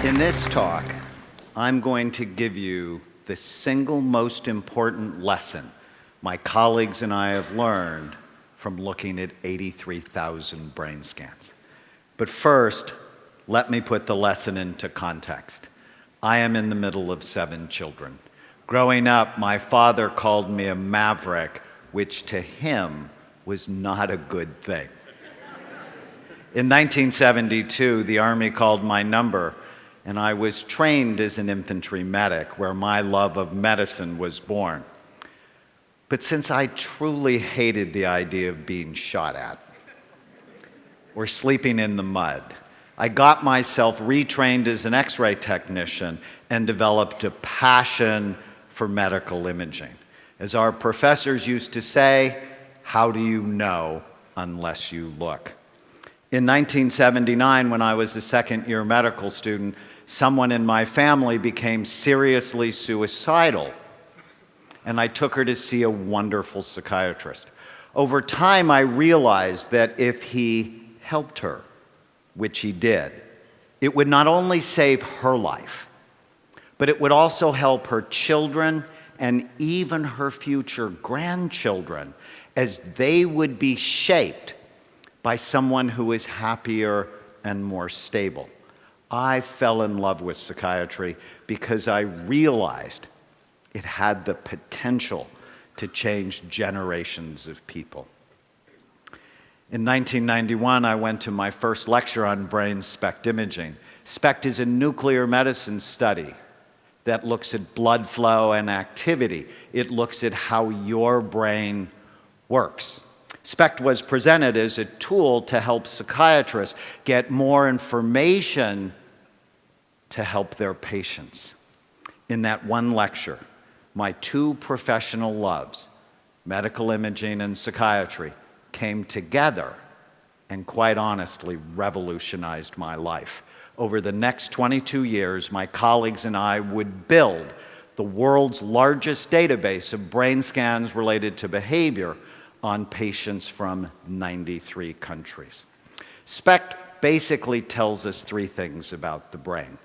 In this talk, I'm going to give you the single most important lesson my colleagues and I have learned from looking at 83,000 brain scans. But first, let me put the lesson into context. I am in the middle of 7 children. Growing up, my father called me a maverick, which to him was not a good thing. In 1972, the Army called my number, and I was trained as an infantry medic, where my love of medicine was born. But since I truly hated the idea of being shot at or sleeping in the mud, I got myself retrained as an X-ray technician and developed a passion for medical imaging. As our professors used to say, how do you know unless you look? In 1979, when I was a second-year medical student, someone in my family became seriously suicidal, and I took her to see a wonderful psychiatrist. Over time, I realized that if he helped her, which he did, it would not only save her life, but it would also help her children and even her future grandchildren, as they would be shaped by someone who is happier and more stable. I fell in love with psychiatry because I realized it had the potential to change generations of people. In 1991, I went to my first lecture on brain SPECT imaging. SPECT is a nuclear medicine study that looks at blood flow and activity. It looks at how your brain works. SPECT was presented as a tool to help psychiatrists get more information to help their patients. In that one lecture, my 2 professional loves, medical imaging and psychiatry, came together and quite honestly revolutionized my life. Over the next 22 years, my colleagues and I would build the world's largest database of brain scans related to behavior on patients from 93 countries. SPECT basically tells us 3 things about the brain: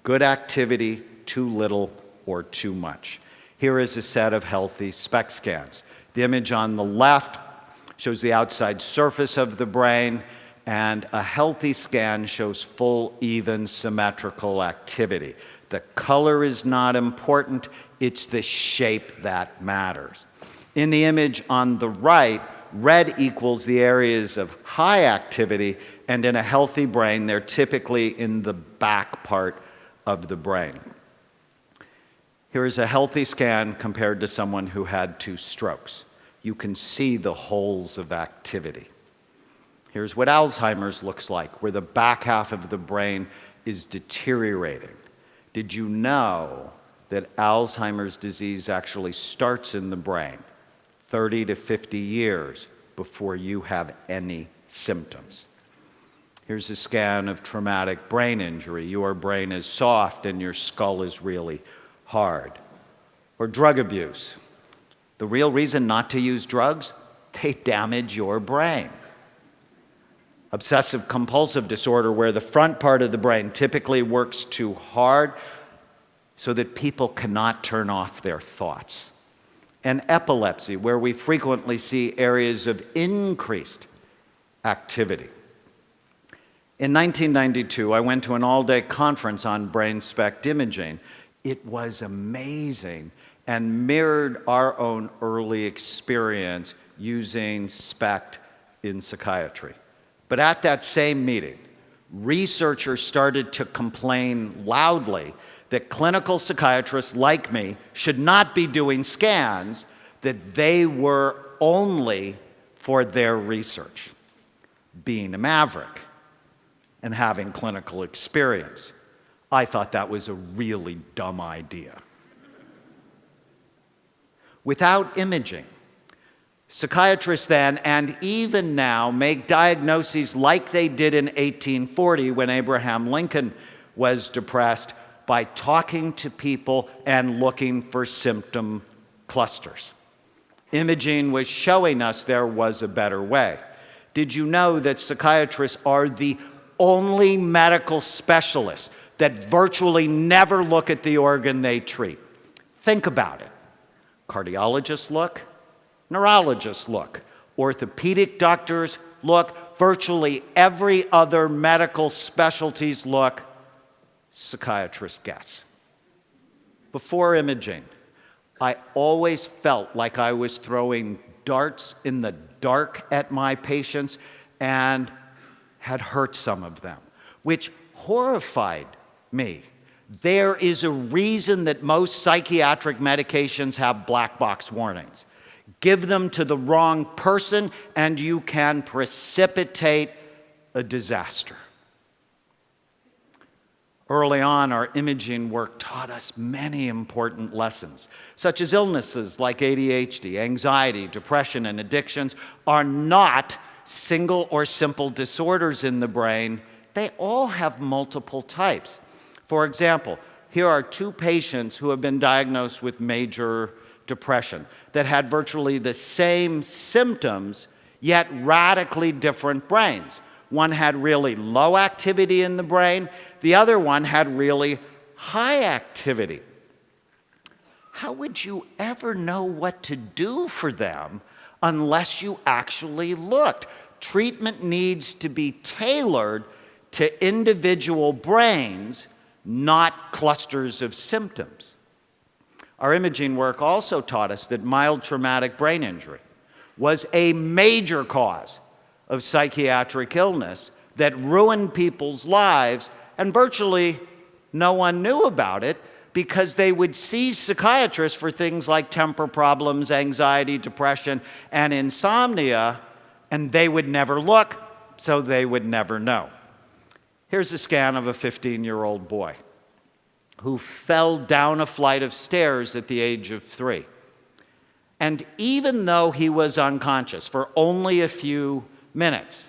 good activity, too little, or too much. Here is a set of healthy SPECT scans. The image on the left shows the outside surface of the brain, and a healthy scan shows full, even, symmetrical activity. The color is not important, it's the shape that matters. In the image on the right, red equals the areas of high activity, and in a healthy brain, they're typically in the back part of the brain. Here is a healthy scan compared to someone who had 2 strokes. You can see the holes of activity. Here's what Alzheimer's looks like, where the back half of the brain is deteriorating. Did you know that Alzheimer's disease actually starts in the brain 30 to 50 years before you have any symptoms? Here's a scan of traumatic brain injury. Your brain is soft and your skull is really hard. Or drug abuse. The real reason not to use drugs? They damage your brain. Obsessive compulsive disorder, where the front part of the brain typically works too hard so that people cannot turn off their thoughts. And epilepsy, where we frequently see areas of increased activity. In 1992, I went to an all-day conference on brain SPECT imaging. It was amazing and mirrored our own early experience using SPECT in psychiatry. But at that same meeting, researchers started to complain loudly that clinical psychiatrists like me should not be doing scans, that they were only for their research. Being a maverick and having clinical experience, I thought that was a really dumb idea. Without imaging, psychiatrists then and even now make diagnoses like they did in 1840 when Abraham Lincoln was depressed, by talking to people and looking for symptom clusters. Imaging was showing us there was a better way. Did you know that psychiatrists are the only medical specialists that virtually never look at the organ they treat. Think about it. Cardiologists look, neurologists look, orthopedic doctors look, virtually every other medical specialties look, psychiatrists guess. Before imaging, I always felt like I was throwing darts in the dark at my patients and had hurt some of them, which horrified me. There is a reason that most psychiatric medications have black box warnings. Give them to the wrong person and you can precipitate a disaster. Early on, our imaging work taught us many important lessons, such as illnesses like ADHD, anxiety, depression, and addictions are not single or simple disorders in the brain. They all have multiple types. For example, here are two patients who have been diagnosed with major depression that had virtually the same symptoms, yet radically different brains. One had really low activity in the brain. The other one had really high activity. How would you ever know what to do for them unless you actually looked? Treatment needs to be tailored to individual brains, not clusters of symptoms. Our imaging work also taught us that mild traumatic brain injury was a major cause of psychiatric illness that ruined people's lives, and virtually no one knew about it because they would see psychiatrists for things like temper problems, anxiety, depression, and insomnia, and they would never look, so they would never know. Here's a scan of a 15-year-old boy who fell down a flight of stairs at the age of 3. And even though he was unconscious for only a few minutes,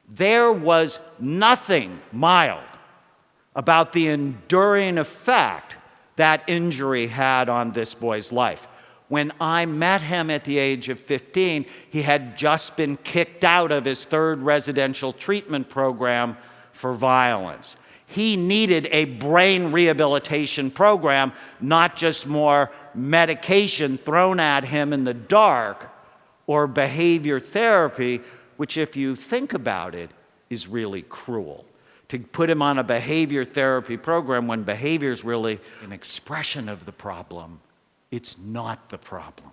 there was nothing mild about the enduring effect that injury had on this boy's life. When I met him at the age of 15, he had just been kicked out of his 3rd residential treatment program for violence. He needed a brain rehabilitation program, not just more medication thrown at him in the dark or behavior therapy, which, if you think about it, is really cruel. To put him on a behavior therapy program when behavior is really an expression of the problem, it's not the problem.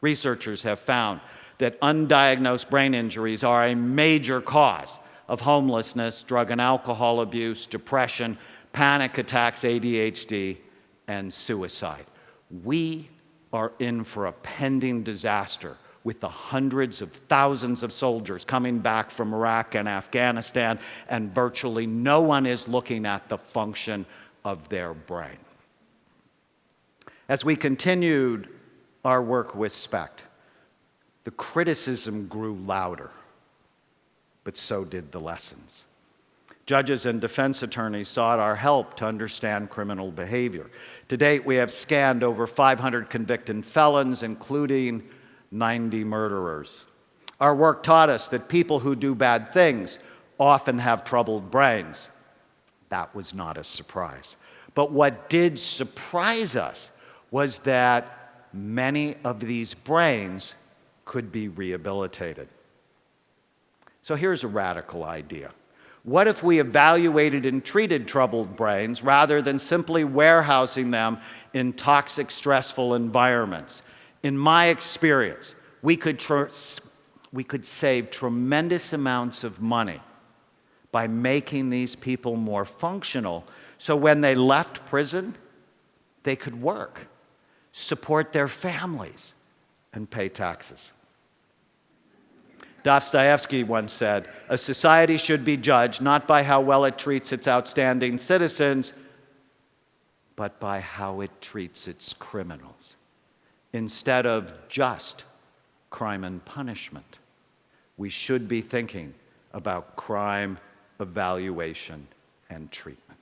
Researchers have found that undiagnosed brain injuries are a major cause of homelessness, drug and alcohol abuse, depression, panic attacks, ADHD, and suicide. We are in for a pending disaster with the hundreds of thousands of soldiers coming back from Iraq and Afghanistan, and virtually no one is looking at the function of their brain. As we continued our work with SPECT, the criticism grew louder, but so did the lessons. Judges and defense attorneys sought our help to understand criminal behavior. To date, we have scanned over 500 convicted felons, including 90 murderers. Our work taught us that people who do bad things often have troubled brains. That was not a surprise. But what did surprise us was that many of these brains could be rehabilitated. So here's a radical idea. What if we evaluated and treated troubled brains rather than simply warehousing them in toxic, stressful environments? In my experience, we could save tremendous amounts of money by making these people more functional, so when they left prison, they could work, support their families, and pay taxes. Dostoevsky once said, "A society should be judged not by how well it treats its outstanding citizens, but by how it treats its criminals." Instead of just crime and punishment, we should be thinking about crime, evaluation, and treatment.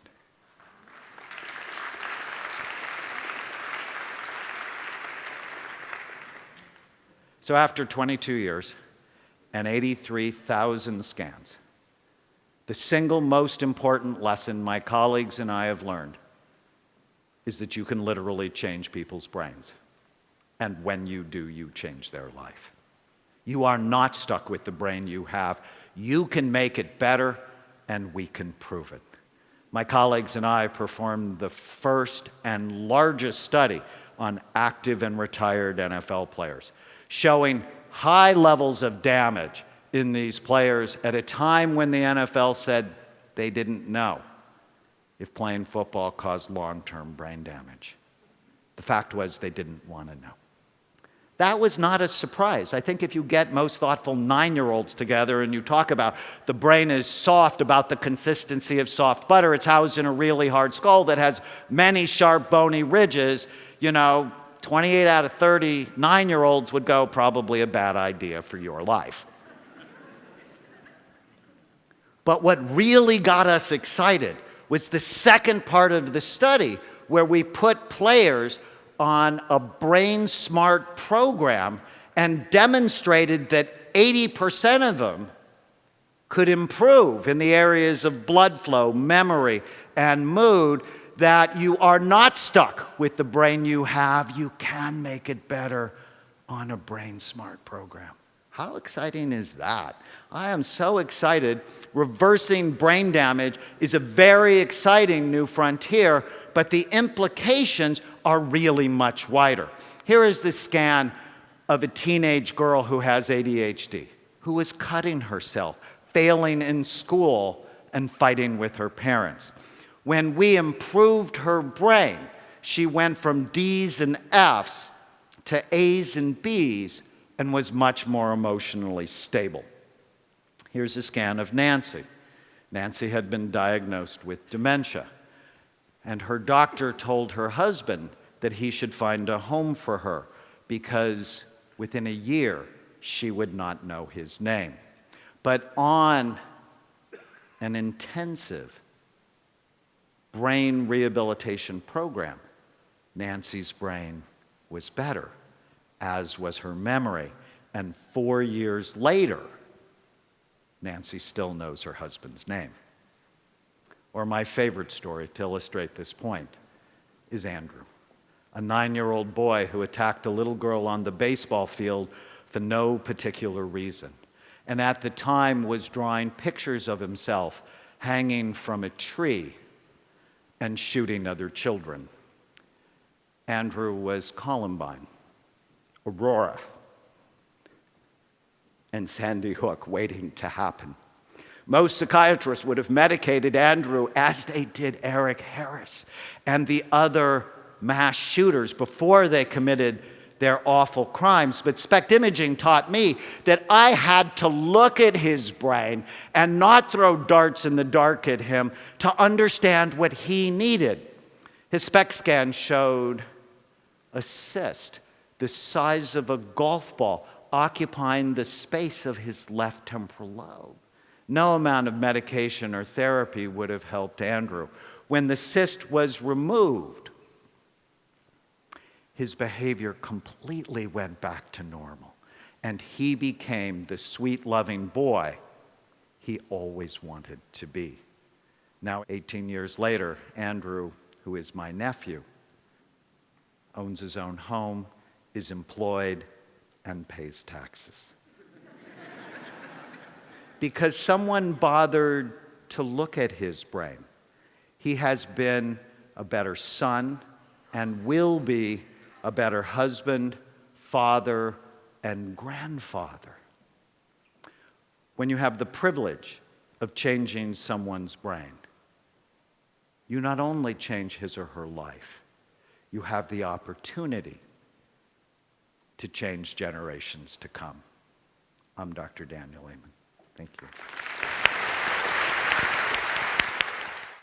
So after 22 years and 83,000 scans, The single most important lesson my colleagues and I have learned is that you can literally change people's brains. And when you do, you change their life. You are not stuck with the brain you have. You can make it better, and we can prove it. My colleagues and I performed the first and largest study on active and retired NFL players, showing high levels of damage in these players at a time when the NFL said they didn't know if playing football caused long-term brain damage. The fact was they didn't want to know. That was not a surprise. I think if you get most thoughtful 9-year-olds together and you talk about the brain is soft, about the consistency of soft butter, it's housed in a really hard skull that has many sharp bony ridges, 28 out of 30 9-year-olds would go, probably a bad idea for your life. But what really got us excited was the second part of the study, where we put players on a Brain Smart program and demonstrated that 80% of them could improve in the areas of blood flow, memory, and mood, that you are not stuck with the brain you have. You can make it better on a Brain Smart program. How exciting is that? I am so excited. Reversing brain damage is a very exciting new frontier, but the implications are really much wider. Here is the scan of a teenage girl who has ADHD, who is cutting herself, failing in school, and fighting with her parents. When we improved her brain, she went from D's and F's to A's and B's and was much more emotionally stable. Here's a scan of Nancy. Nancy had been diagnosed with dementia, and her doctor told her husband that he should find a home for her because within a year she would not know his name. But on an intensive brain rehabilitation program, Nancy's brain was better, as was her memory. And 4 years later, Nancy still knows her husband's name. Or my favorite story to illustrate this point is Andrew, a 9-year-old boy who attacked a little girl on the baseball field for no particular reason, and at the time was drawing pictures of himself hanging from a tree and shooting other children. Andrew was Columbine, Aurora, and Sandy Hook waiting to happen. Most psychiatrists would have medicated Andrew as they did Eric Harris and the other mass shooters before they committed their awful crimes. But SPECT imaging taught me that I had to look at his brain and not throw darts in the dark at him to understand what he needed. His SPECT scan showed a cyst the size of a golf ball occupying the space of his left temporal lobe. No amount of medication or therapy would have helped Andrew. When the cyst was removed, his behavior completely went back to normal, and he became the sweet, loving boy he always wanted to be. Now, 18 years later, Andrew, who is my nephew, owns his own home, is employed, and pays taxes. Because someone bothered to look at his brain. He has been a better son and will be a better husband, father, and grandfather. When you have the privilege of changing someone's brain, you not only change his or her life, you have the opportunity to change generations to come. I'm Dr. Daniel Amen. Thank you.